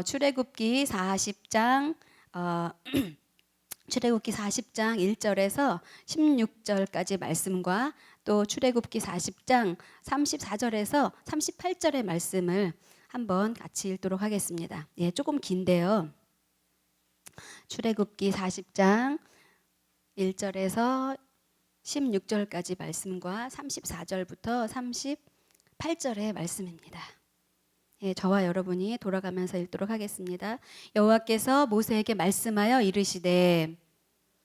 출애굽기 40장 출애굽기 40장 1절에서 16절까지 말씀과 또 출애굽기 40장 34절에서 38절의 말씀을 한번 같이 읽도록 하겠습니다. 예, 조금 긴데요. 출애굽기 40장 1절에서 16절까지 말씀과 34절부터 38절의 말씀입니다. 예, 저와 여러분이 돌아가면서 읽도록 하겠습니다. 여호와께서 모세에게 말씀하여 이르시되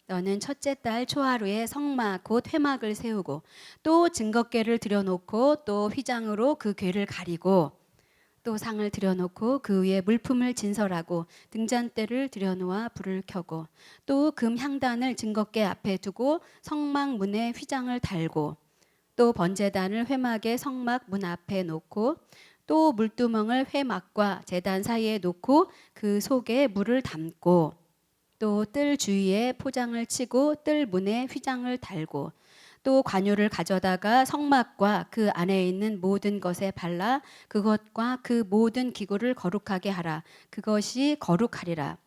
너는 첫째 달 초하루에 성막 곧 회막을 세우고 또 증거궤를 들여놓고 또 휘장으로 그 궤를 가리고 또 상을 들여놓고 그 위에 물품을 진설하고 등잔대를 들여놓아 불을 켜고 또 금 향단을 증거궤 앞에 두고 성막 문에 휘장을 달고 또 번제단을 회막의 성막 문 앞에 놓고 또 물두멍을 회막과 제단 사이에 놓고 그 속에 물을 담고 또 뜰 주위에 포장을 치고 뜰 문에 휘장을 달고 또 관유를 가져다가 성막과 그 안에 있는 모든 것에 발라 그것과 그 모든 기구를 거룩하게 하라. 그것이 거룩하리라.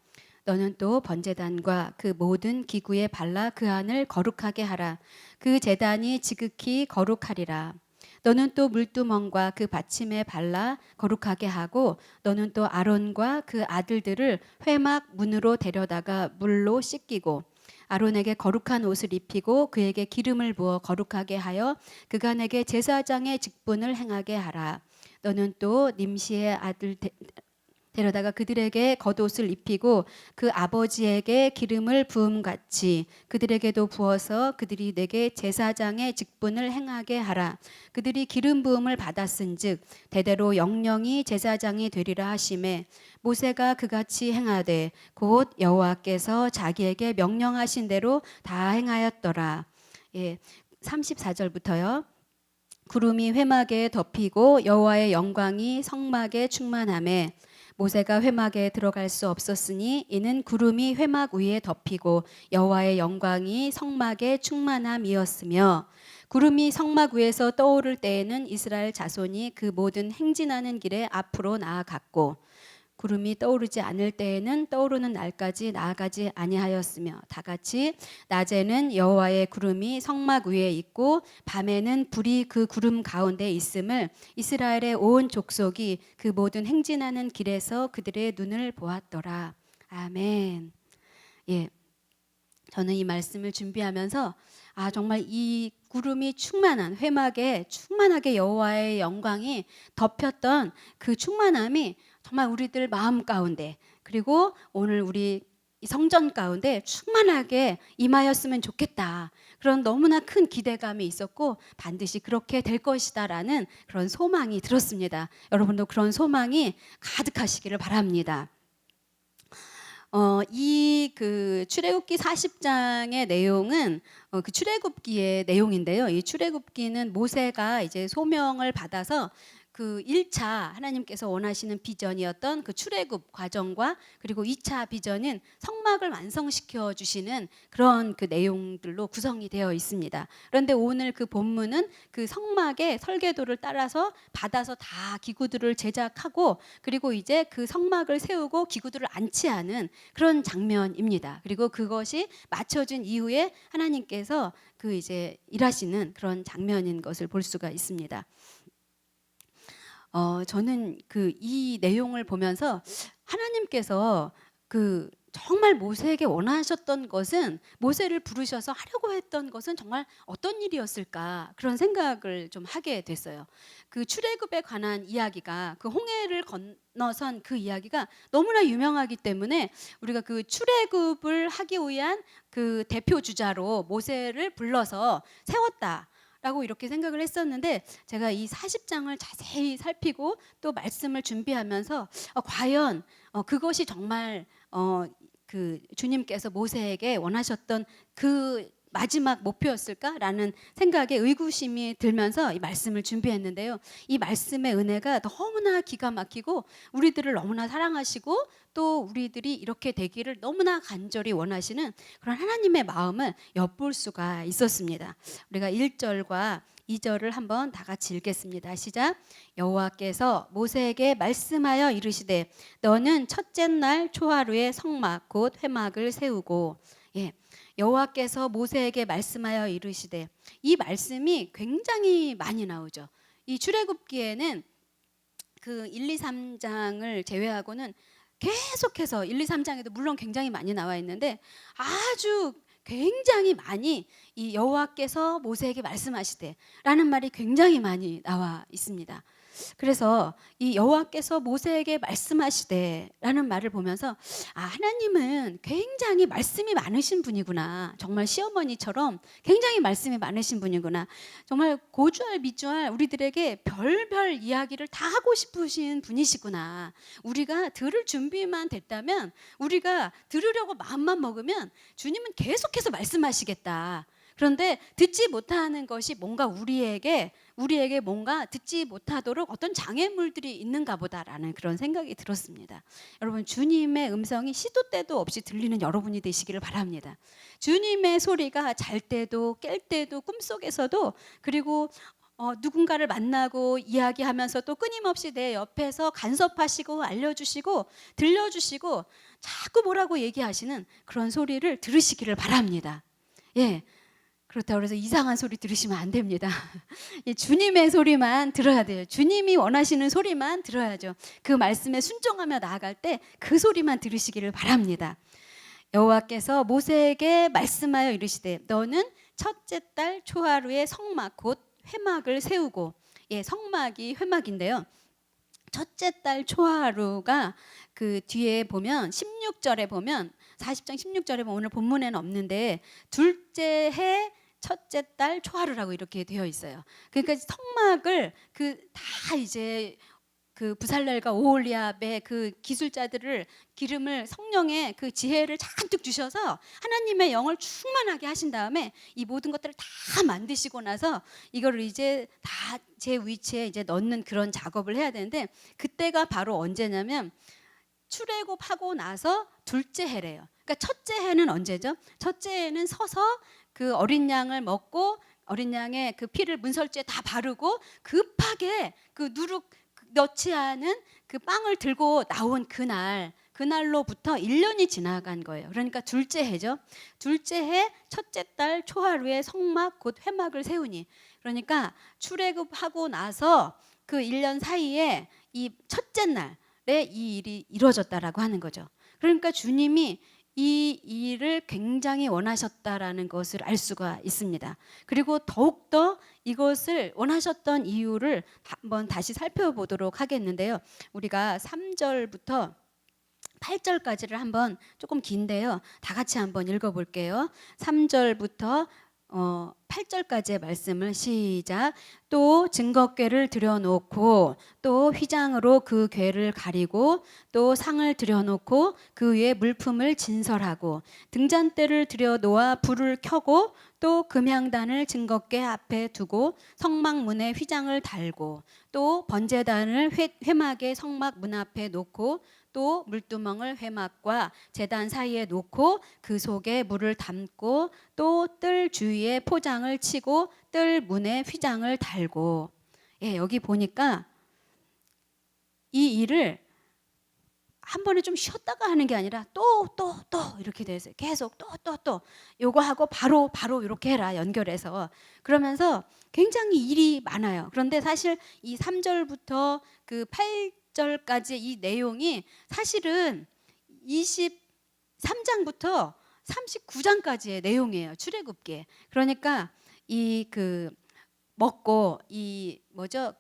너는 또 번제단과 그 모든 기구에 발라 그 안을 거룩하게 하라. 그 제단이 지극히 거룩하리라. 너는 또 물두멍과 그 받침에 발라 거룩하게 하고 너는 또 아론과 그 아들들을 회막 문으로 데려다가 물로 씻기고 아론에게 거룩한 옷을 입히고 그에게 기름을 부어 거룩하게 하여 그간에게 제사장의 직분을 행하게 하라. 너는 또 님시의 아들 데려다가 그들에게 겉옷을 입히고 그 아버지에게 기름을 부음같이 그들에게도 부어서 그들이 내게 제사장의 직분을 행하게 하라. 그들이 기름 부음을 받았은즉 대대로 영영이 제사장이 되리라 하시매 모세가 그같이 행하되 곧 여호와께서 자기에게 명령하신 대로 다 행하였더라. 예, 34절부터요. 구름이 회막에 덮이고 여호와의 영광이 성막에 충만하매 모세가 회막에 들어갈 수 없었으니 이는 구름이 회막 위에 덮이고 여호와의 영광이 성막에 충만함이었으며 구름이 성막 위에서 떠오를 때에는 이스라엘 자손이 그 모든 행진하는 길에 앞으로 나아갔고 구름이 떠오르지 않을 때에는 떠오르는 날까지 나아가지 아니하였으며 다같이 낮에는 여호와의 구름이 성막 위에 있고 밤에는 불이 그 구름 가운데 있음을 이스라엘의 온 족속이 그 모든 행진하는 길에서 그들의 눈을 보았더라. 아멘. 예, 저는 이 말씀을 준비하면서 정말 이 구름이 충만한 회막에 충만하게 여호와의 영광이 덮였던 그 충만함이 정말 우리들 마음 가운데 그리고 오늘 우리 성전 가운데 충만하게 임하였으면 좋겠다. 그런 너무나 큰 기대감이 있었고 반드시 그렇게 될 것이다라는 그런 소망이 들었습니다. 여러분도 그런 소망이 가득하시기를 바랍니다. 이 출애굽기 40장의 내용은 그 출애굽기의 내용인데요. 이 출애굽기는 모세가 이제 소명을 받아서 그 1차 하나님께서 원하시는 비전이었던 그 출애굽 과정과 그리고 2차 비전인 성막을 완성시켜 주시는 그런 그 내용들로 구성이 되어 있습니다. 그런데 오늘 그 본문은 그 성막의 설계도를 따라서 받아서 다 기구들을 제작하고 그리고 이제 그 성막을 세우고 기구들을 안치하는 그런 장면입니다. 그리고 그것이 맞춰진 이후에 하나님께서 그 이제 일하시는 그런 장면인 것을 볼 수가 있습니다. 저는 이 내용을 보면서 하나님께서 정말 모세에게 원하셨던 것은 모세를 부르셔서 하려고 했던 것은 정말 어떤 일이었을까 그런 생각을 좀 하게 됐어요. 그 출애굽에 관한 이야기가 그 홍해를 건너선 그 이야기가 너무나 유명하기 때문에 우리가 그 출애굽을 하기 위한 그 대표 주자로 모세를 불러서 세웠다. 라고 이렇게 생각을 했었는데 제가 이 40장을 자세히 살피고 또 말씀을 준비하면서 과연 그것이 정말 그 주님께서 모세에게 원하셨던 그 마지막 목표였을까라는 생각에 의구심이 들면서 이 말씀을 준비했는데요. 이 말씀의 은혜가 너무나 기가 막히고 우리들을 너무나 사랑하시고 또 우리들이 이렇게 되기를 너무나 간절히 원하시는 그런 하나님의 마음을 엿볼 수가 있었습니다. 우리가 1절과 2절을 한번 다 같이 읽겠습니다. 시작. 여호와께서 모세에게 말씀하여 이르시되 너는 첫째 날 초하루에 성막 곧 회막을 세우고. 예, 여호와께서 모세에게 말씀하여 이르시되, 이 말씀이 굉장히 많이 나오죠. 이 출애굽기에는 그 1, 2, 3장을 제외하고는 계속해서 1, 2, 3장에도 물론 굉장히 많이 나와 있는데 아주 굉장히 많이 이 여호와께서 모세에게 말씀하시되라는 말이 굉장히 많이 나와 있습니다. 그래서 이 여호와께서 모세에게 말씀하시되라는 말을 보면서 하나님은 굉장히 말씀이 많으신 분이구나. 정말 시어머니처럼 굉장히 말씀이 많으신 분이구나. 정말 고주할 미주할 우리들에게 별별 이야기를 다 하고 싶으신 분이시구나. 우리가 들을 준비만 됐다면, 우리가 들으려고 마음만 먹으면 주님은 계속해서 말씀하시겠다. 그런데 듣지 못하는 것이 뭔가 우리에게 뭔가 듣지 못하도록 어떤 장애물들이 있는가 보다라는 그런 생각이 들었습니다. 여러분, 주님의 음성이 시도 때도 없이 들리는 여러분이 되시기를 바랍니다. 주님의 소리가 잘 때도 깰 때도 꿈속에서도, 그리고 누군가를 만나고 이야기하면서도 끊임없이 내 옆에서 간섭하시고 알려주시고 들려주시고 자꾸 뭐라고 얘기하시는 그런 소리를 들으시기를 바랍니다. 예. 그렇다고 해서 이상한 소리 들으시면 안 됩니다. 주님의 소리만 들어야 돼요. 주님이 원하시는 소리만 들어야죠. 그 말씀에 순종하며 나아갈 때 그 소리만 들으시기를 바랍니다. 여호와께서 모세에게 말씀하여 이르시되 너는 첫째 달 초하루에 성막 곧 회막을 세우고. 예, 성막이 회막인데요. 첫째 달 초하루가 그 뒤에 보면 16절에 보면 40장 16절에 보면 오늘 본문에는 없는데 둘째 해 첫째 달 초하루라고 이렇게 되어 있어요. 그러니까 성막을 다 이제 그 부살렐과 오홀리압의 그 기술자들을 기름을 성령의 그 지혜를 잔뜩 주셔서 하나님의 영을 충만하게 하신 다음에 이 모든 것들을 다 만드시고 나서 이거를 이제 다 제 위치에 이제 넣는 그런 작업을 해야 되는데, 그때가 바로 언제냐면 출애굽하고 나서 둘째 해래요. 그러니까 첫째 해는 언제죠? 첫째 해는 서서 그 어린 양을 먹고 어린 양의 그 피를 문설주에 다 바르고 급하게 그 누룩 넣지 않은 그 빵을 들고 나온 그날로부터 1년이 지나간 거예요. 그러니까 둘째 해죠. 둘째 해 첫째 달 초하루에 성막 곧 회막을 세우니. 그러니까 출애굽하고 나서 그 1년 사이에 이 첫째 날에 이 일이 이루어졌다라고 하는 거죠. 그러니까 주님이 이 일을 굉장히 원하셨다라는 것을 알 수가 있습니다. 그리고 더욱더 이것을 원하셨던 이유를 한번 다시 살펴보도록 하겠는데요. 우리가 3절부터 8절까지를 한번, 조금 긴데요, 다 같이 한번 읽어볼게요. 3절부터 8절까지의 말씀을 시작. 또 증거궤를 들여놓고 또 휘장으로 그 궤를 가리고 또 상을 들여놓고 그 위에 물품을 진설하고 등잔대를 들여놓아 불을 켜고 또 금향단을 증거궤 앞에 두고 성막문에 휘장을 달고 또 번제단을 회막의 성막 문 앞에 놓고 또 물두멍을 회막과 제단 사이에 놓고 그 속에 물을 담고 또 뜰 주위에 포장을 치고 뜰 문에 휘장을 달고. 예, 여기 보니까 이 일을 한 번에 좀 쉬었다가 하는 게 아니라 또 이렇게 돼 있어요. 계속 또 요거 하고 바로 이렇게 해라, 연결해서. 그러면서 굉장히 일이 많아요. 그런데 사실 이 3절부터 그 8절까지 이 내용이 사실은 23장부터 39장까지의 내용이에요. 출애굽기. 그러니까 이 그 먹고 이 뭐죠?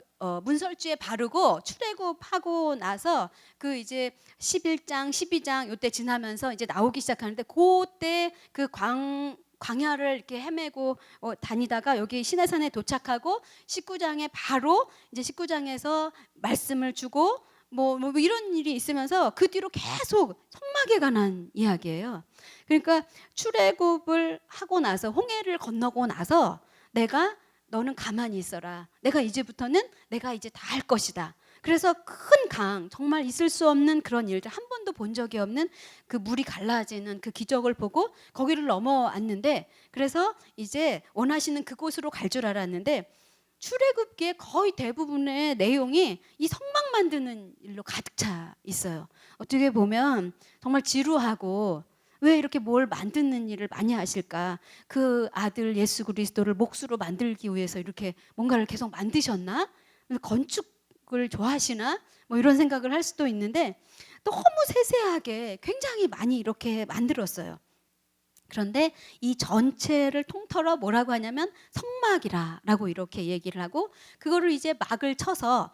문설주에 바르고 출애굽하고 나서 그 이제 11장, 12장 요때 지나면서 이제 나오기 시작하는데, 그때 그 광야를 이렇게 헤매고 다니다가 여기 시내산에 도착하고 19장에 바로 이제 19장에서 말씀을 주고 뭐 이런 일이 있으면서 그 뒤로 계속 성막에 관한 이야기예요. 그러니까 출애굽을 하고 나서 홍해를 건너고 나서 너는 가만히 있어라. 내가 이제부터는 내가 이제 다 할 것이다. 그래서 큰 강, 정말 있을 수 없는 그런 일들, 한 번도 본 적이 없는 그 물이 갈라지는 그 기적을 보고 거기를 넘어왔는데, 그래서 이제 원하시는 그곳으로 갈 줄 알았는데 출애굽기의 거의 대부분의 내용이 이 성막 만드는 일로 가득 차 있어요. 어떻게 보면 정말 지루하고 왜 이렇게 뭘 만드는 일을 많이 하실까? 그 아들 예수 그리스도를 몫으로 만들기 위해서 이렇게 뭔가를 계속 만드셨나? 건축을 좋아하시나? 뭐 이런 생각을 할 수도 있는데 너무 세세하게 굉장히 많이 이렇게 만들었어요. 그런데 이 전체를 통틀어 뭐라고 하냐면 성막이라고 이렇게 얘기를 하고, 그거를 이제 막을 쳐서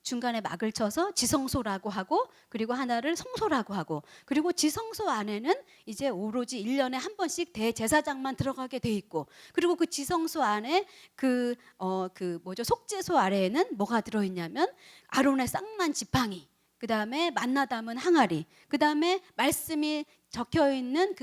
중간에 막을 쳐서 지성소라고 하고, 그리고 하나를 성소라고 하고, 그리고 지성소 안에는 이제 오로지 1년에 한 번씩 대제사장만 들어가게 돼 있고, 그리고 그 지성소 안에 그 속죄소 아래에는 뭐가 들어 있냐면 아론의 쌍난 지팡이, 그다음에 만나 담은 항아리, 그다음에 말씀이 적혀 있는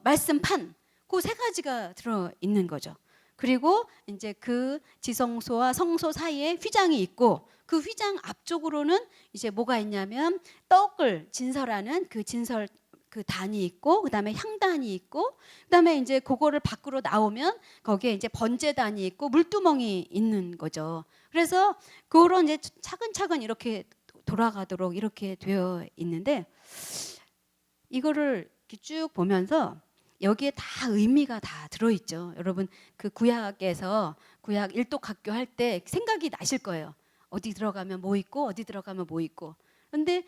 말씀판, 그 세 가지가 들어 있는 거죠. 그리고 이제 그 지성소와 성소 사이에 휘장이 있고, 그 휘장 앞쪽으로는 이제 뭐가 있냐면 떡을 진설하는 그 진설 그 단이 있고, 그다음에 향단이 있고, 그다음에 이제 그거를 밖으로 나오면 거기에 이제 번제단이 있고 물두멍이 있는 거죠. 그래서 그런 이제 차근차근 이렇게 돌아가도록 이렇게 되어 있는데, 이거를 이렇게 쭉 보면서 여기에 다 의미가 다 들어있죠. 여러분 그 구약에서 구약 일독학교 할 때 생각이 나실 거예요. 어디 들어가면 뭐 있고 어디 들어가면 뭐 있고. 그런데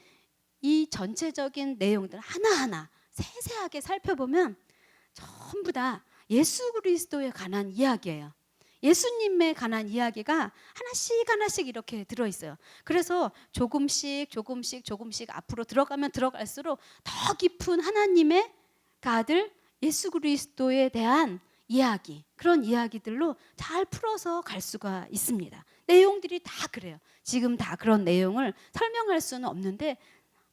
이 전체적인 내용들 하나하나 세세하게 살펴보면 전부 다 예수 그리스도에 관한 이야기예요. 예수님에 관한 이야기가 하나씩 하나씩 이렇게 들어있어요. 그래서 조금씩 앞으로 들어가면 들어갈수록 더 깊은 하나님의 아들 예수 그리스도에 대한 이야기, 그런 이야기들로 잘 풀어서 갈 수가 있습니다. 내용들이 다 그래요. 지금 다 그런 내용을 설명할 수는 없는데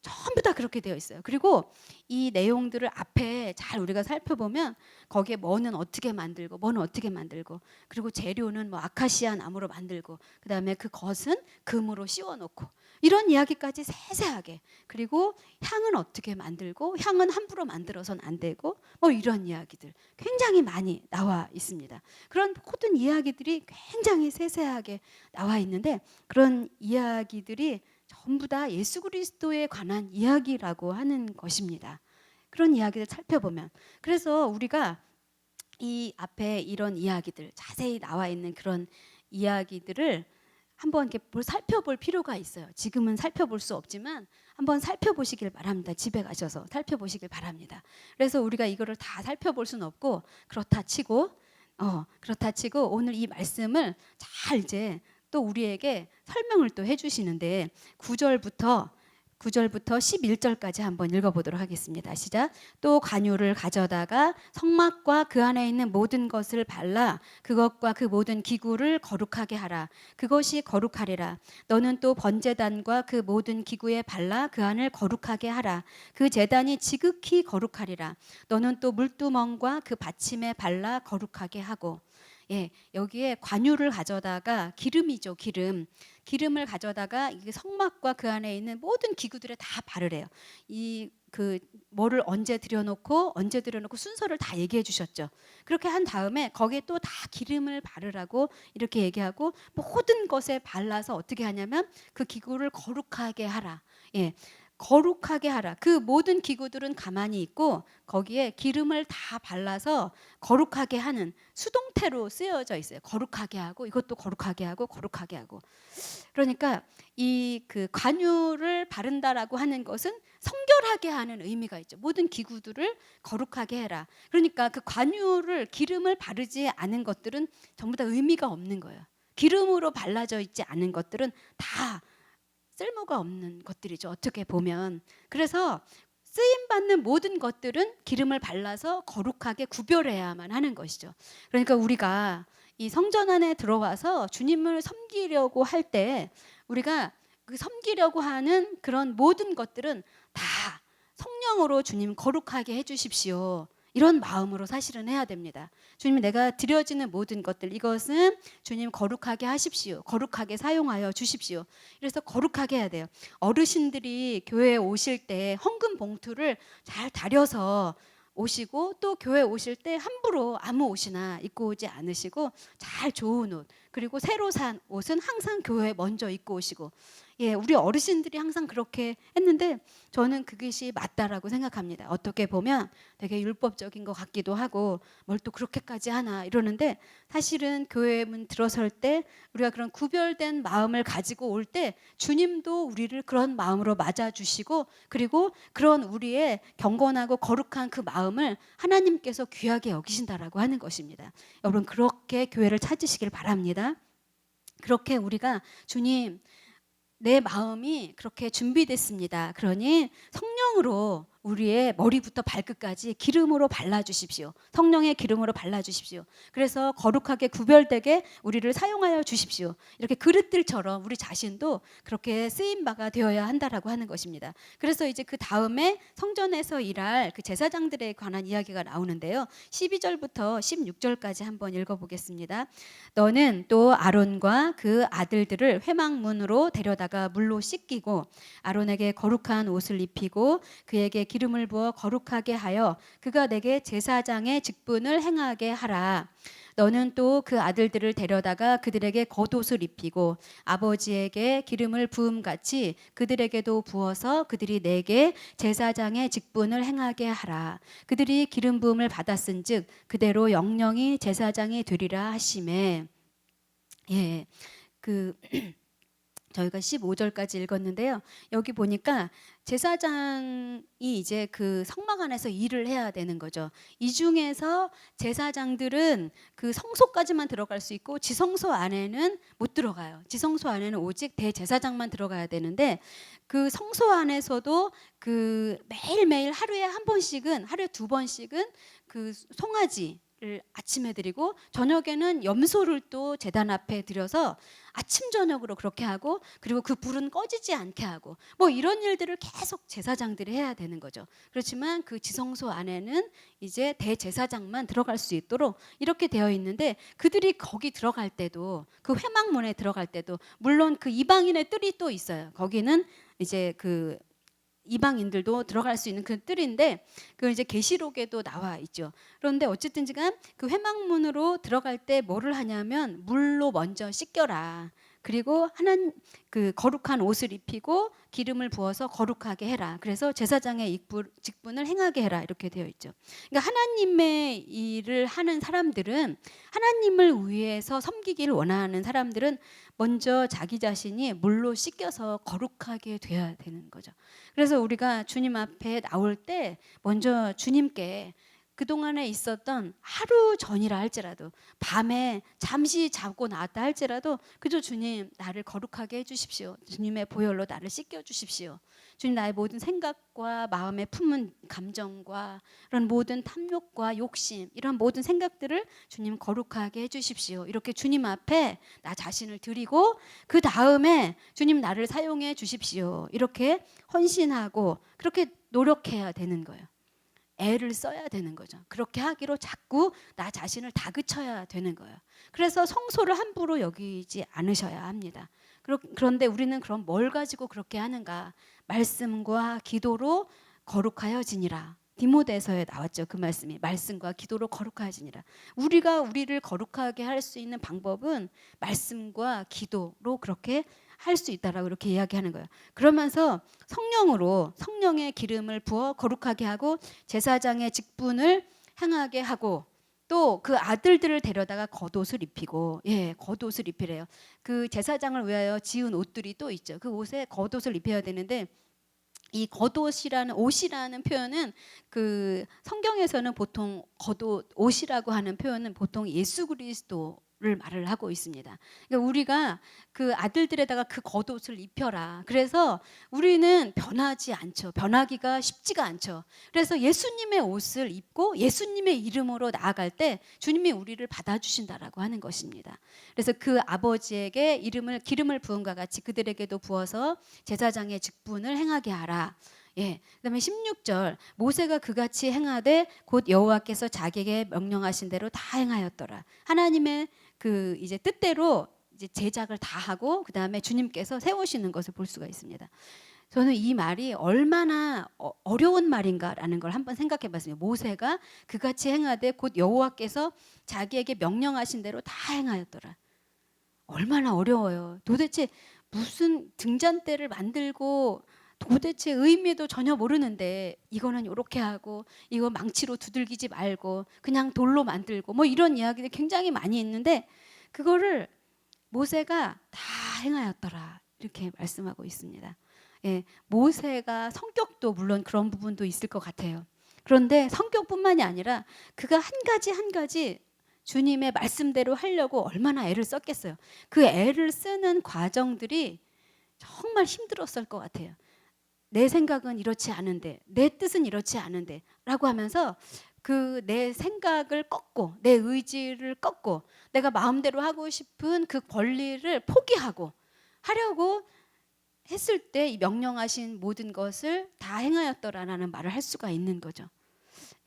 전부 다 그렇게 되어 있어요. 그리고 이 내용들을 앞에 잘 우리가 살펴보면 거기에 뭐는 어떻게 만들고 뭐는 어떻게 만들고, 그리고 재료는 뭐 아카시아 나무로 만들고, 그다음에 그 겉은 금으로 씌워놓고, 이런 이야기까지 세세하게, 그리고 향은 어떻게 만들고 향은 함부로 만들어서는 안 되고, 뭐 이런 이야기들 굉장히 많이 나와 있습니다. 그런 모든 이야기들이 굉장히 세세하게 나와 있는데, 그런 이야기들이 전부 다 예수 그리스도에 관한 이야기라고 하는 것입니다. 그런 이야기를 살펴보면, 그래서 우리가 이 앞에 이런 이야기들 자세히 나와 있는 그런 이야기들을 한번 이렇게 살펴볼 필요가 있어요. 지금은 살펴볼 수 없지만 한번 살펴보시길 바랍니다. 집에 가셔서 살펴보시길 바랍니다. 그래서 우리가 이거를 다 살펴볼 수는 없고, 그렇다 치고 오늘 이 말씀을 잘 이제 또 우리에게 설명을 또 해주시는데, 9절부터 11절까지 한번 읽어보도록 하겠습니다. 시작. 또 관유를 가져다가 성막과 그 안에 있는 모든 것을 발라 그것과 그 모든 기구를 거룩하게 하라. 그것이 거룩하리라. 너는 또 번제단과 그 모든 기구에 발라 그 안을 거룩하게 하라. 그 제단이 지극히 거룩하리라. 너는 또 물두멍과 그 받침에 발라 거룩하게 하고. 여기에 관유를 가져다가 기름이죠, 기름을 가져다가 이 성막과 그 안에 있는 모든 기구들에 다 바르래요. 뭐를 언제 들여놓고 순서를 다 얘기해 주셨죠. 그렇게 한 다음에 거기에 또 다 기름을 바르라고 이렇게 얘기하고, 모든 것에 발라서 어떻게 하냐면 그 기구를 거룩하게 하라. 거룩하게 하라. 그 모든 기구들은 가만히 있고 거기에 기름을 다 발라서 거룩하게 하는 수동태로 쓰여져 있어요. 거룩하게 하고, 이것도 거룩하게 하고, 거룩하게 하고. 그러니까 이 관유를 바른다라고 하는 것은 성결하게 하는 의미가 있죠. 모든 기구들을 거룩하게 해라. 그러니까 그 관유를, 기름을 바르지 않은 것들은 전부 다 의미가 없는 거예요. 기름으로 발라져 있지 않은 것들은 다 쓸모가 없는 것들이죠, 어떻게 보면. 그래서 쓰임받는 모든 것들은 기름을 발라서 거룩하게 구별해야만 하는 것이죠. 그러니까 우리가 이 성전 안에 들어와서 주님을 섬기려고 할 때, 우리가 그 섬기려고 하는 그런 모든 것들은 다 성령으로 주님 거룩하게 해주십시오, 이런 마음으로 사실은 해야 됩니다. 주님, 내가 드려지는 모든 것들, 이것은 주님 거룩하게 하십시오. 거룩하게 사용하여 주십시오. 그래서 거룩하게 해야 돼요. 어르신들이 교회에 오실 때 헌금 봉투를 잘 다려서 오시고 또 교회 오실 때 함부로 아무 옷이나 입고 오지 않으시고 잘 좋은 옷, 그리고 새로 산 옷은 항상 교회에 먼저 입고 오시고, 예, 우리 어르신들이 항상 그렇게 했는데 저는 그것이 맞다라고 생각합니다. 어떻게 보면 되게 율법적인 것 같기도 하고 뭘 또 그렇게까지 하나 이러는데, 사실은 교회 문 들어설 때 우리가 그런 구별된 마음을 가지고 올 때 주님도 우리를 그런 마음으로 맞아주시고, 그리고 그런 우리의 경건하고 거룩한 그 마음을 하나님께서 귀하게 여기신다라고 하는 것입니다. 여러분, 그렇게 교회를 찾으시길 바랍니다. 그렇게 우리가 주님, 내 마음이 그렇게 준비됐습니다. 그러니 성령으로 우리의 머리부터 발끝까지 기름으로 발라주십시오. 성령의 기름으로 발라주십시오. 그래서 거룩하게 구별되게 우리를 사용하여 주십시오. 이렇게 그릇들처럼 우리 자신도 그렇게 쓰임바가 되어야 한다라고 하는 것입니다. 그래서 이제 그 다음에 성전에서 일할 그 제사장들에 관한 이야기가 나오는데요. 12절부터 16절까지 한번 읽어보겠습니다. 너는 또 아론과 그 아들들을 회막문으로 데려다가 물로 씻기고 아론에게 거룩한 옷을 입히고 그에게 기름을 부어 거룩하게 하여 그가 내게 제사장의 직분을 행하게 하라. 너는 또 그 아들들을 데려다가 그들에게 겉옷을 입히고 아버지에게 기름을 부음같이 그들에게도 부어서 그들이 내게 제사장의 직분을 행하게 하라. 그들이 기름 부음을 받았은즉 그대로 영영이 제사장이 되리라 하시매. 예, 그 저희가 15절까지 읽었는데요. 여기 보니까 제사장이 이제 그 성막 안에서 일을 해야 되는 거죠. 이 중에서 제사장들은 그 성소까지만 들어갈 수 있고 지성소 안에는 못 들어가요. 지성소 안에는 오직 대제사장만 들어가야 되는데, 그 성소 안에서도 그 매일매일 하루에 한 번씩은, 하루에 두 번씩은 그 송아지 아침에 드리고 저녁에는 염소를 또 제단 앞에 드려서 아침 저녁으로 그렇게 하고, 그리고 그 불은 꺼지지 않게 하고, 뭐 이런 일들을 계속 제사장들이 해야 되는 거죠. 그렇지만 그 지성소 안에는 이제 대제사장만 들어갈 수 있도록 이렇게 되어 있는데, 그들이 거기 들어갈 때도, 그 회막문에 들어갈 때도 물론 그 이방인의 뜰이 또 있어요. 거기는 이제 그 이방인들도 들어갈 수 있는 그 뜰인데, 그 이제 계시록에도 나와 있죠. 그런데 어쨌든지간 그 회막문으로 들어갈 때 뭐를 하냐면 물로 먼저 씻겨라. 그리고 그 거룩한 옷을 입히고 기름을 부어서 거룩하게 해라. 그래서 제사장의 직분을 행하게 해라. 이렇게 되어 있죠. 그러니까 하나님의 일을 하는 사람들은, 하나님을 위해서 섬기길 원하는 사람들은 먼저 자기 자신이 물로 씻겨서 거룩하게 되어야 되는 거죠. 그래서 우리가 주님 앞에 나올 때 먼저 주님께 그동안에 있었던 하루 전이라 할지라도, 밤에 잠시 자고 나왔다 할지라도 그저 주님, 나를 거룩하게 해주십시오. 주님의 보혈로 나를 씻겨주십시오. 주님, 나의 모든 생각과 마음에 품은 감정과 이런 모든 탐욕과 욕심, 이런 모든 생각들을 주님 거룩하게 해주십시오. 이렇게 주님 앞에 나 자신을 드리고 그 다음에 주님, 나를 사용해 주십시오. 이렇게 헌신하고 그렇게 노력해야 되는 거예요. 애를 써야 되는 거죠. 그렇게 하기로 자꾸 나 자신을 다그쳐야 되는 거예요. 그래서 성소를 함부로 여기지 않으셔야 합니다. 그런데 우리는 그럼 뭘 가지고 그렇게 하는가? 말씀과 기도로 거룩하여지니라. 디모데서에 나왔죠. 그 말씀이 말씀과 기도로 거룩하여지니라. 우리가 우리를 거룩하게 할 수 있는 방법은 말씀과 기도로 그렇게 할 수 있다라고 이렇게 이야기하는 거예요. 그러면서 성령으로, 성령의 기름을 부어 거룩하게 하고 제사장의 직분을 행하게 하고, 또 그 아들들을 데려다가 겉옷을 입히고, 예, 겉옷을 입히래요. 그 제사장을 위하여 지은 옷들이 또 있죠. 그 옷에 겉옷을 입혀야 되는데, 이 겉옷이라는, 옷이라는 표현은 그 성경에서는 보통 겉옷, 옷이라고 하는 표현은 보통 예수 그리스도를 말을 하고 있습니다. 그러니까 우리가 그 아들들에다가 그 겉옷을 입혀라. 그래서 우리는 변하지 않죠. 변하기가 쉽지가 않죠. 그래서 예수님의 옷을 입고 예수님의 이름으로 나아갈 때 주님이 우리를 받아주신다라고 하는 것입니다. 그래서 그 아버지에게 기름을 부음과 같이 그들에게도 부어서 제사장의 직분을 행하게 하라. 예. 그다음에 16절, 모세가 그같이 행하되 곧 여호와께서 자기에게 명령하신 대로 다 행하였더라. 하나님의 그 이제 뜻대로 이제 제작을 다 하고 그다음에 주님께서 세우시는 것을 볼 수가 있습니다. 저는 이 말이 얼마나 어려운 말인가라는 걸 한번 생각해 봤습니다. 모세가 그같이 행하되 곧 여호와께서 자기에게 명령하신 대로 다 행하였더라. 얼마나 어려워요. 도대체 무슨 등잔대를 만들고 도대체 의미도 전혀 모르는데 이거는 이렇게 하고 이거 망치로 두들기지 말고 그냥 돌로 만들고 뭐 이런 이야기들 굉장히 많이 있는데 그거를 모세가 다 행하였더라 이렇게 말씀하고 있습니다. 예, 모세가 성격도 물론 그런 부분도 있을 것 같아요. 그런데 성격뿐만이 아니라 그가 한 가지 한 가지 주님의 말씀대로 하려고 얼마나 애를 썼겠어요. 그 애를 쓰는 과정들이 정말 힘들었을 것 같아요. 내 생각은 이렇지 않은데, 내 뜻은 이렇지 않은데 라고 하면서 그 내 생각을 꺾고 내 의지를 꺾고 내가 마음대로 하고 싶은 그 권리를 포기하고 하려고 했을 때 이 명령하신 모든 것을 다 행하였더라라는 말을 할 수가 있는 거죠.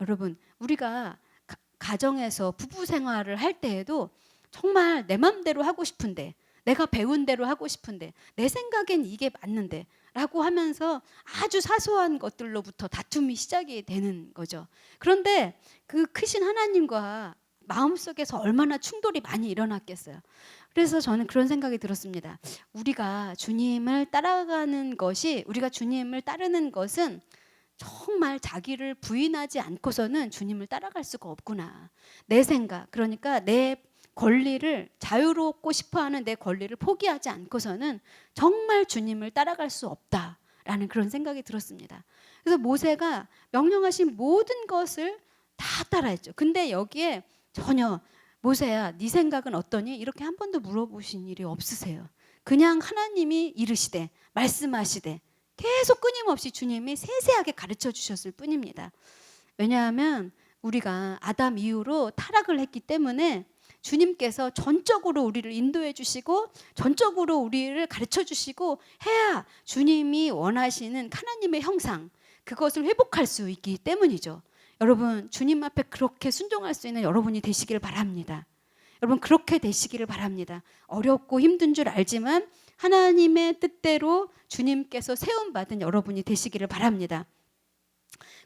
여러분, 우리가 가정에서 부부 생활을 할 때에도 정말 내 맘대로 하고 싶은데 내가 배운 대로 하고 싶은데 내 생각엔 이게 맞는데 라고 하면서 아주 사소한 것들로부터 다툼이 시작이 되는 거죠. 그런데 그 크신 하나님과 마음속에서 얼마나 충돌이 많이 일어났겠어요. 그래서 저는 그런 생각이 들었습니다. 우리가 주님을 따라가는 것이, 우리가 주님을 따르는 것은 정말 자기를 부인하지 않고서는 주님을 따라갈 수가 없구나. 내 생각, 그러니까 내 권리를, 자유롭고 싶어하는 내 권리를 포기하지 않고서는 정말 주님을 따라갈 수 없다라는 그런 생각이 들었습니다. 그래서 모세가 명령하신 모든 것을 다 따라했죠. 근데 여기에 전혀 모세야 네 생각은 어떠니? 이렇게 한 번도 물어보신 일이 없으세요. 그냥 하나님이 이르시되 말씀하시되 계속 끊임없이 주님이 세세하게 가르쳐 주셨을 뿐입니다. 왜냐하면 우리가 아담 이후로 타락을 했기 때문에 주님께서 전적으로 우리를 인도해 주시고 전적으로 우리를 가르쳐 주시고 해야 주님이 원하시는 하나님의 형상, 그것을 회복할 수 있기 때문이죠. 여러분, 주님 앞에 그렇게 순종할 수 있는 여러분이 되시길 바랍니다. 여러분, 그렇게 되시기를 바랍니다. 어렵고 힘든 줄 알지만 하나님의 뜻대로 주님께서 세움받은 여러분이 되시기를 바랍니다.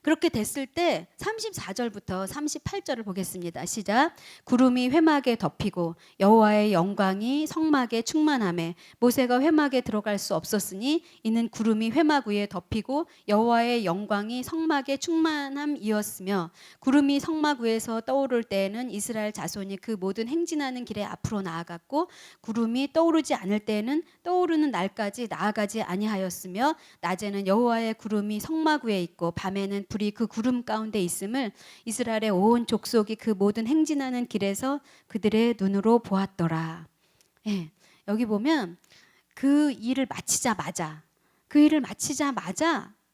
그렇게 됐을 때 34절부터 38절을 보겠습니다. 시작. 구름이 회막에 덮이고 여호와의 영광이 성막에 충만하매 모세가 회막에 들어갈 수 없었으니 이는 구름이 회막 위에 덮이고 여호와의 영광이 성막에 충만함이었으며 구름이 성막 위에서 떠오를 때에는 이스라엘 자손이 그 모든 행진하는 길에 앞으로 나아갔고 구름이 떠오르지 않을 때에는 떠오르는 날까지 나아가지 아니하였으며 낮에는 여호와의 구름이 성막 위에 있고 밤에는 불이 그 구름 가운데 있음을 이스라엘의 온 족속이 그 모든 행진하는 길에서 그들의 눈으로 보았더라. 예, 여기 보면 그 일을 마치자마자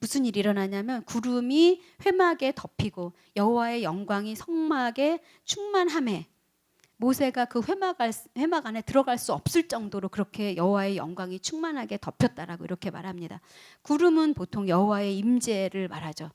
무슨 일이 일어나냐면 구름이 회막에 덮이고 여호와의 영광이 성막에 충만함에 모세가 그 회막 안에 들어갈 수 없을 정도로 그렇게 여호와의 영광이 충만하게 덮였다라고 이렇게 말합니다. 구름은 보통 여호와의 임재를 말하죠.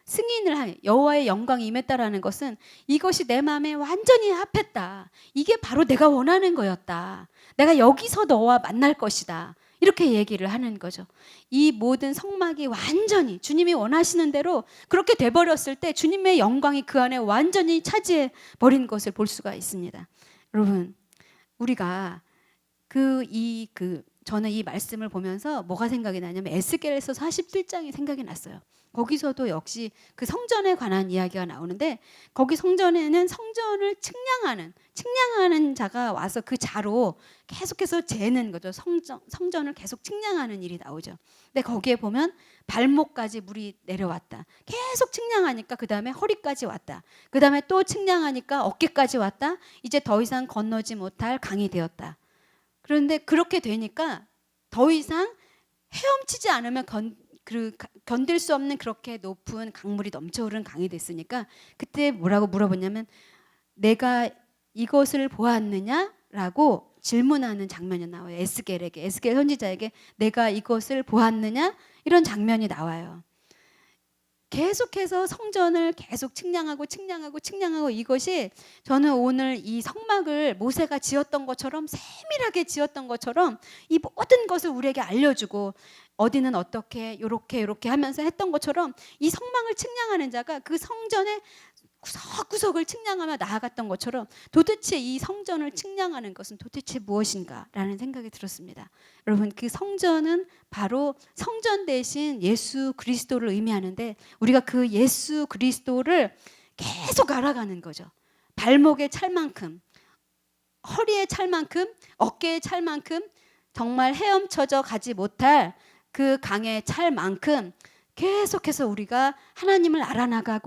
승인을 한 여호와의 영광이 임했다라는 것은 이것이 내 마음에 완전히 합했다. 이게 바로 내가 원하는 거였다. 내가 여기서 너와 만날 것이다. 이렇게 얘기를 하는 거죠. 이 모든 성막이 완전히 주님이 원하시는 대로 그렇게 돼버렸을 때 주님의 영광이 그 안에 완전히 차지해 버린 것을 볼 수가 있습니다. 여러분, 우리가 저는 이 말씀을 보면서 뭐가 생각이 나냐면 에스겔에서 47장이 생각이 났어요. 거기서도 역시 그 성전에 관한 이야기가 나오는데 거기 성전에는 성전을 측량하는 자가 와서 그 자로 계속해서 재는 거죠. 성전을 계속 측량하는 일이 나오죠. 근데 거기에 보면 발목까지 물이 내려왔다. 계속 측량하니까 그 다음에 허리까지 왔다. 그 다음에 또 측량하니까 어깨까지 왔다. 이제 더 이상 건너지 못할 강이 되었다. 그런데 그렇게 되니까 더 이상 헤엄치지 않으면 견딜 수 없는 그렇게 높은 강물이 넘쳐흐르는 강이 됐으니까 그때 뭐라고 물어보냐면 내가 이것을 보았느냐라고 질문하는 장면이 나와요. 에스겔 선지자에게 내가 이것을 보았느냐 이런 장면이 나와요. 계속해서 성전을 계속 측량하고 이것이 저는 오늘 이 성막을 모세가 지었던 것처럼 세밀하게 지었던 것처럼 이 모든 것을 우리에게 알려주고 어디는 어떻게 요렇게 하면서 했던 것처럼 이 성막을 측량하는 자가 그 성전의 구석구석을 측량하며 나아갔던 것처럼 도대체 이 성전을 측량하는 것은 도대체 무엇인가라는 생각이 들었습니다. 여러분, 그 성전은 바로 성전 대신 예수 그리스도를 의미하는데 우리가 그 예수 그리스도를 계속 알아가는 거죠. 발목에 찰 만큼, 허리에 찰 만큼, 어깨에 찰 만큼, 정말 헤엄쳐져 가지 못할 그 강에 찰 만큼 계속해서 우리가 하나님을 알아나가는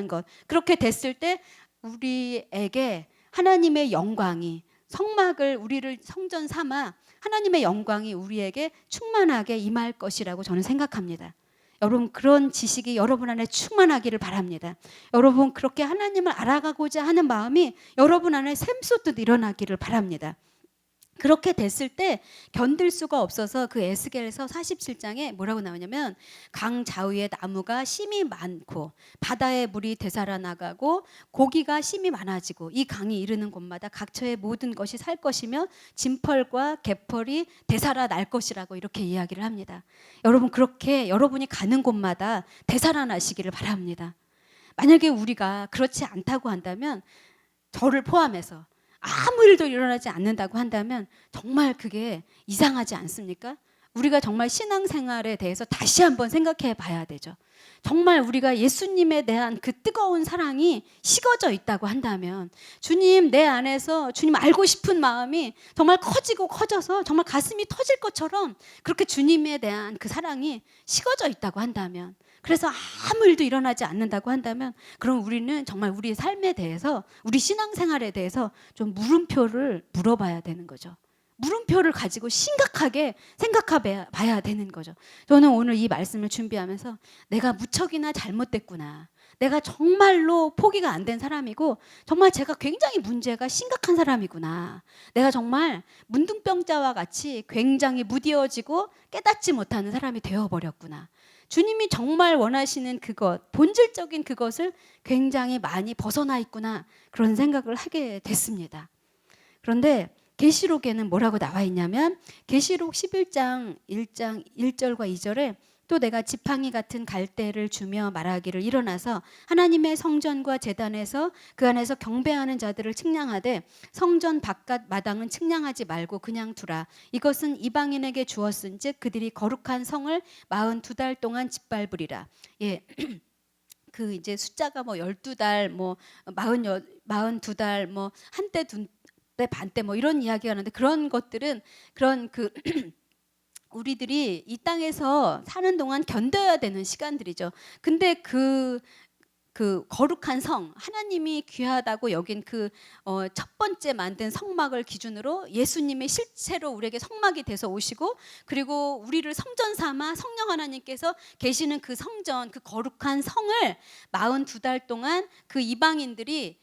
것. 그렇게 됐을 때 우리에게 하나님의 영광이, 성막을 우리를 성전 삼아 하나님의 영광이 우리에게 충만하게 임할 것이라고 저는 생각합니다. 여러분, 그런 지식이 여러분 안에 충만하기를 바랍니다. 여러분, 그렇게 하나님을 알아가고자 하는 마음이 여러분 안에 샘솟듯 일어나기를 바랍니다. 그렇게 됐을 때 견딜 수가 없어서 그 에스겔서 47장에 뭐라고 나오냐면, 강 좌우에 나무가 심이 많고 바다의 물이 되살아나가고 고기가 심이 많아지고 이 강이 이르는 곳마다 각처의 모든 것이 살 것이며 진펄과 갯벌이 되살아날 것이라고 이렇게 이야기를 합니다. 여러분, 그렇게 여러분이 가는 곳마다 되살아나시기를 바랍니다. 만약에 우리가 그렇지 않다고 한다면, 저를 포함해서 아무 일도 일어나지 않는다고 한다면 정말 그게 이상하지 않습니까? 우리가 정말 신앙생활에 대해서 다시 한번 생각해 봐야 되죠. 정말 우리가 예수님에 대한 그 뜨거운 사랑이 식어져 있다고 한다면, 주님, 내 안에서 주님 알고 싶은 마음이 정말 커지고 커져서 정말 가슴이 터질 것처럼 그렇게 주님에 대한 그 사랑이 식어져 있다고 한다면, 그래서 아무 일도 일어나지 않는다고 한다면, 그럼 우리는 정말 우리의 삶에 대해서, 우리 신앙생활에 대해서 좀 물음표를 물어봐야 되는 거죠. 물음표를 가지고 심각하게 생각해 봐야 되는 거죠. 저는 오늘 이 말씀을 준비하면서 내가 무척이나 잘못됐구나, 내가 정말로 포기가 안 된 사람이고 정말 제가 굉장히 문제가 심각한 사람이구나, 내가 정말 문둥병자와 같이 굉장히 무디어지고 깨닫지 못하는 사람이 되어버렸구나, 주님이 정말 원하시는 그것, 본질적인 그것을 굉장히 많이 벗어나 있구나, 그런 생각을 하게 됐습니다. 그런데 계시록에는 뭐라고 나와 있냐면, 계시록 11장 1절과 2절에 또 내가 지팡이 같은 갈대를 주며 말하기를, 일어나서 하나님의 성전과 제단에서 그 안에서 경배하는 자들을 측량하되 성전 바깥 마당은 측량하지 말고 그냥 두라. 이것은 이방인에게 주었은즉 그들이 거룩한 성을 42달 동안 짓밟으리라. 예. 그 이제 숫자가 뭐 12달, 뭐 42달, 뭐 한때 때 반때 뭐 이런 이야기가 하는데, 그런 것들은 그런 그 우리들이 이 땅에서 사는 동안 견뎌야 되는 시간들이죠. 근데 그 거룩한 성, 하나님이 귀하다고 여긴 첫 번째 만든 성막을 기준으로 예수님의 실체로 우리에게 성막이 돼서 오시고, 그리고 우리를 성전 삼아 성령 하나님께서 계시는 그 성전, 그 거룩한 성을 42달 동안 그 이방인들이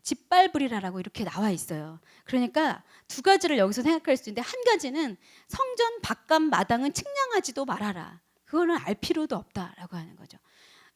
짓밟으리라라고 이렇게 나와 있어요. 그러니까 두 가지를 여기서 생각할 수 있는데, 한 가지는 성전 바깥 마당은 측량하지도 말아라, 그거는 알 필요도 없다라고 하는 거죠.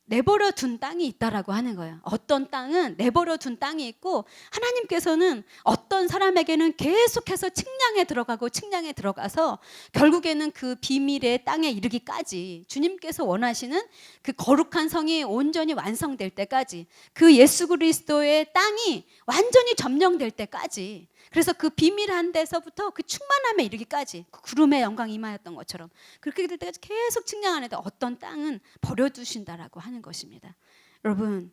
내버려 둔 땅이 있다라고 하는 거예요. 어떤 땅은 내버려 둔 땅이 있고, 하나님께서는 어떤 사람에게는 계속해서 측량에 들어가서 결국에는 그 비밀의 땅에 이르기까지, 주님께서 원하시는 그 거룩한 성이 온전히 완성될 때까지, 그 예수 그리스도의 땅이 완전히 점령될 때까지, 그래서 그 비밀한 데서부터 그 충만함에 이르기까지, 그 구름의 영광이 임하였던 것처럼 그렇게 될 때까지 계속 측량하는데, 어떤 땅은 버려두신다라고 하는 것입니다. 여러분,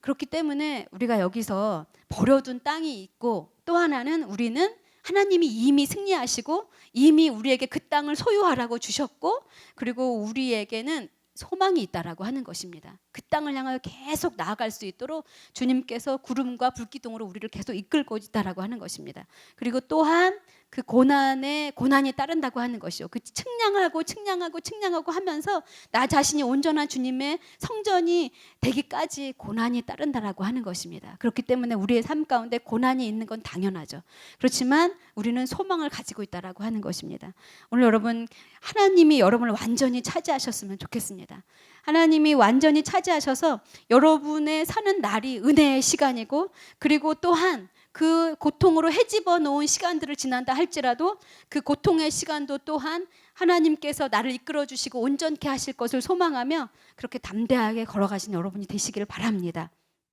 그렇기 때문에 우리가 여기서 버려둔 땅이 있고, 또 하나는 우리는 하나님이 이미 승리하시고 이미 우리에게 그 땅을 소유하라고 주셨고, 그리고 우리에게는 소망이 있다라고 하는 것입니다. 그 땅을 향하여 계속 나아갈 수 있도록 주님께서 구름과 불기둥으로 우리를 계속 이끌고 있다라고 하는 것입니다. 그리고 또한 그 고난이 따른다고 하는 것이요. 그 측량하고 하면서 나 자신이 온전한 주님의 성전이 되기까지 고난이 따른다라고 하는 것입니다. 그렇기 때문에 우리의 삶 가운데 고난이 있는 건 당연하죠. 그렇지만 우리는 소망을 가지고 있다라고 하는 것입니다. 오늘 여러분, 하나님이 여러분을 완전히 차지하셨으면 좋겠습니다. 하나님이 완전히 차지하셔서 여러분의 사는 날이 은혜의 시간이고, 그리고 또한 그 고통으로 헤집어 놓은 시간들을 지난다 할지라도 그 고통의 시간도 또한 하나님께서 나를 이끌어 주시고 온전케 하실 것을 소망하며 그렇게 담대하게 걸어가신 여러분이 되시기를 바랍니다.